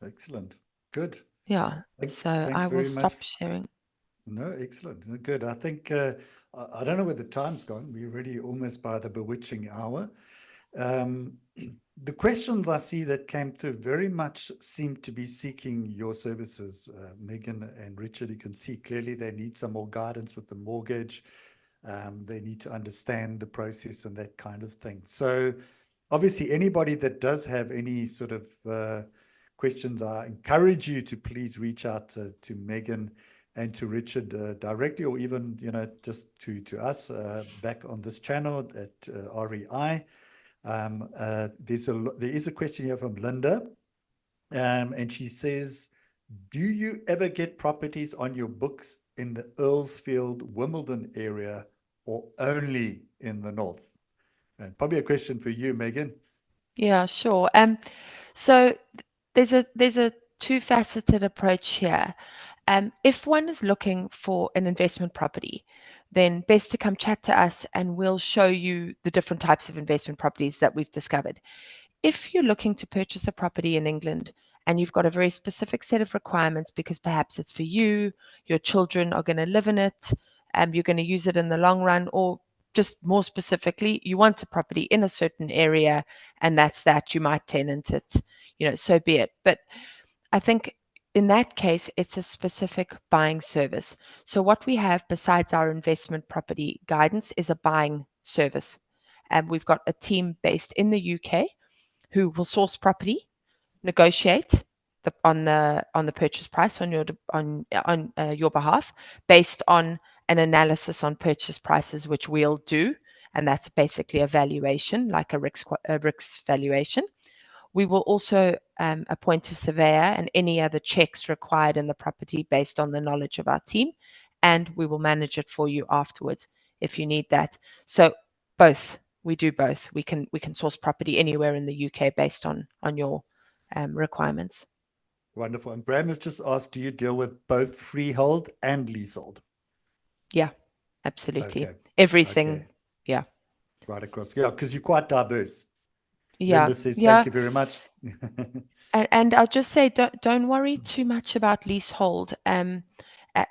Excellent. Good. Yeah. Thanks I will very stop much. sharing. No, excellent. No, good. I think I don't know where the time's gone. We're already almost by the bewitching hour. The questions I see that came through very much seem to be seeking your services, Megan and Richard. You can see clearly they need some more guidance with the mortgage. They need to understand the process and that kind of thing. So obviously anybody that does have any sort of questions, I encourage you to please reach out to Megan and to Richard directly, or even just to us back on this channel at REI. There is a question here from Linda, and she says, do you ever get properties on your books in the Earlsfield, Wimbledon area, or only in the north? And probably a question for you, Megan. Yeah, sure. So there's a two-faceted approach here. If one is looking for an investment property, then best to come chat to us and we'll show you the different types of investment properties that we've discovered. If you're looking to purchase a property in England and you've got a very specific set of requirements because perhaps it's for you, your children are going to live in it, you're going to use it in the long run, or just more specifically, you want a property in a certain area and that's that, you might tenant it, so be it. But I think in that case, it's a specific buying service. So what we have besides our investment property guidance is a buying service. And we've got a team based in the UK who will source property, negotiate on the purchase price on your behalf based on an analysis on purchase prices, which we'll do, and that's basically a valuation, like a RICS valuation. We will also appoint a surveyor and any other checks required in the property based on the knowledge of our team, and we will manage it for you afterwards if you need that. So both. We do both. We can source property anywhere in the UK based on your requirements. Wonderful. And Graham has just asked, do you deal with both freehold and leasehold? Yeah, absolutely. Okay. Everything. Okay. Yeah. Right across. Yeah, because you're quite diverse. Yeah. Linda says, yeah. thank you very much. And I'll just say, don't worry too much about leasehold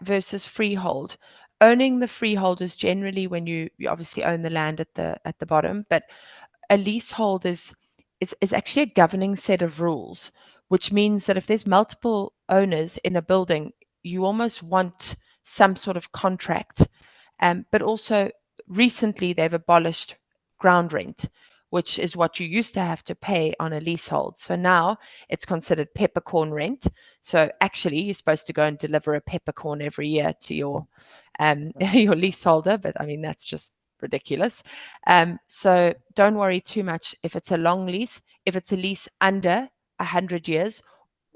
versus freehold. Owning the freehold is generally when you obviously own the land at the bottom, but a leasehold is actually a governing set of rules, which means that if there's multiple owners in a building, you almost want some sort of contract. But also recently they've abolished ground rent, which is what you used to have to pay on a leasehold. So now it's considered peppercorn rent. So actually you're supposed to go and deliver a peppercorn every year to your your leaseholder, but I mean that's just ridiculous. So don't worry too much if it's a long lease. If it's a lease under 100 years,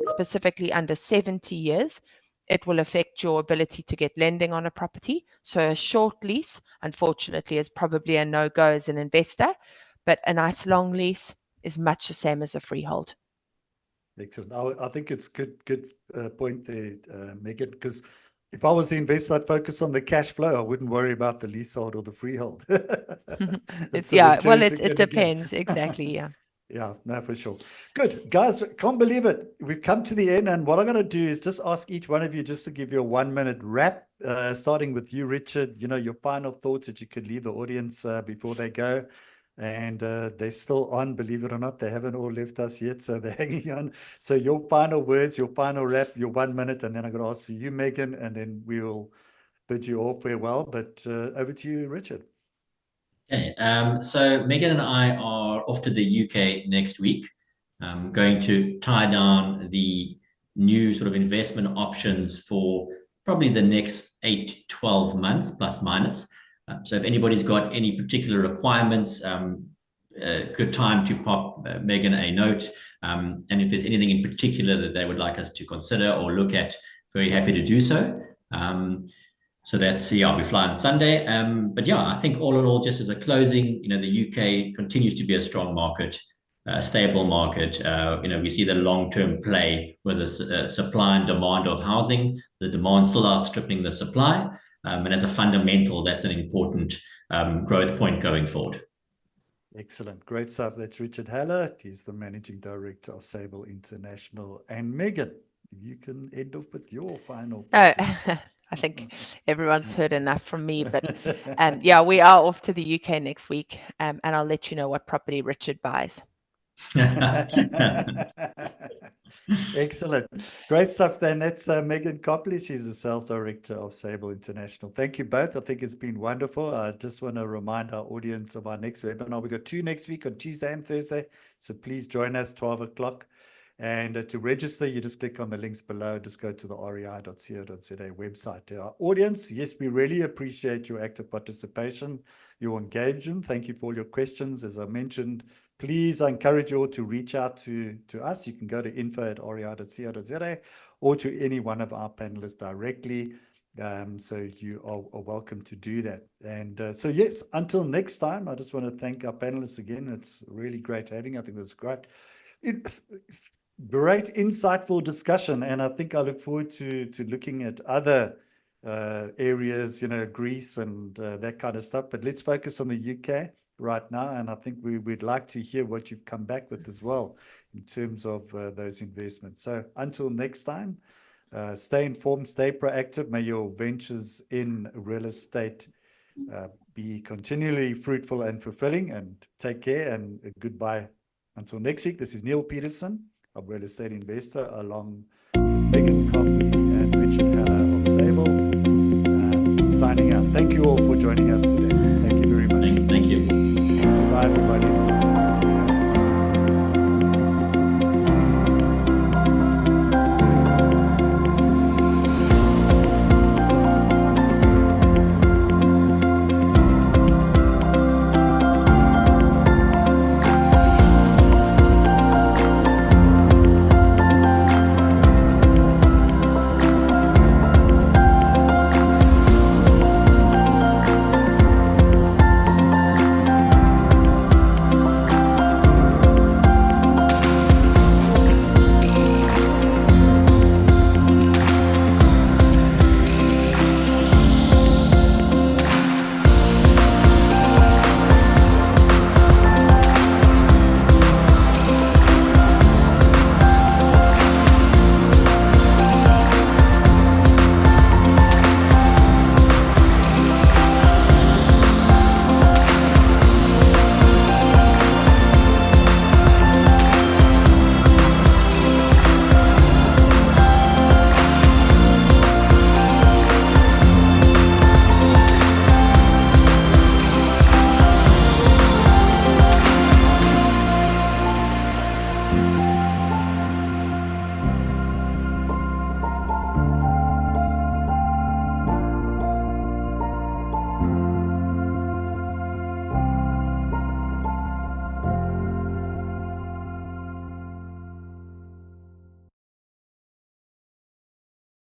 specifically under 70 years, it will affect your ability to get lending on a property. So a short lease, unfortunately, is probably a no-go as an investor, but a nice long lease is much the same as a freehold. Excellent. I think it's good point there, Megan, because if I was the investor, I'd focus on the cash flow. I wouldn't worry about the leasehold or the freehold. It's the Yeah, well, returns it you're gonna get. depends. Exactly, yeah. Yeah, no, for sure. Good. Guys, can't believe it. We've come to the end, and what I'm going to do is just ask each one of you just to give you a 1-minute wrap, starting with you, Richard, your final thoughts that you could leave the audience before they go. And they're still on, believe it or not. They haven't all left us yet, so they're hanging on. So your final words, your final wrap, your 1 minute, and then I'm going to ask for you, Megan, and then we'll bid you all farewell. But over to you, Richard. Okay, so Megan and I are off to the UK next week, going to tie down the new sort of investment options for probably the next 8 to 12 months, plus minus. So if anybody's got any particular requirements, good time to pop Megan a note. And if there's anything in particular that they would like us to consider or look at, very happy to do so. So that's, yeah, we fly on Sunday. But yeah, I think all in all, just as a closing, the UK continues to be a strong market, a stable market. We see the long-term play with the supply and demand of housing, the demand still outstripping the supply. And as a fundamental, that's an important growth point going forward. Excellent. Great stuff. That's Richard Haller. He's the Managing Director of Sable International. And Megan, you can end off with your final. I think everyone's heard enough from me, but yeah, we are off to the UK next week, and I'll let you know what property Richard buys. Excellent. Great stuff then. That's Megan Copley. She's the Sales Director of Sable International. Thank you both. I think it's been wonderful. I just want to remind our audience of our next webinar. We've got 2 next week on Tuesday and Thursday. So please join us 12 o'clock. And to register, you just click on the links below. Just go to the rei.co.za website. To our audience, yes, we really appreciate your active participation, your engagement. Thank you for all your questions. As I mentioned, please, I encourage you all to reach out to us. You can go to info@rei.co.za or to any one of our panelists directly. So you are welcome to do that. And so, yes, until next time, I just want to thank our panelists again. It's really great having you. I think it was great. Great, insightful discussion, and I think I look forward to looking at other areas, Greece and that kind of stuff. But let's focus on the UK right now, and I think we'd like to hear what you've come back with as well in terms of those investments. So until next time, stay informed, stay proactive. May your ventures in real estate be continually fruitful and fulfilling. And take care and goodbye. Until next week, this is Neil Peterson, a real estate investor, along with Megan Copley and Richard Haller of Sable, signing out. Thank you all for joining us today. Thank you very much. Thank you. Bye, everybody.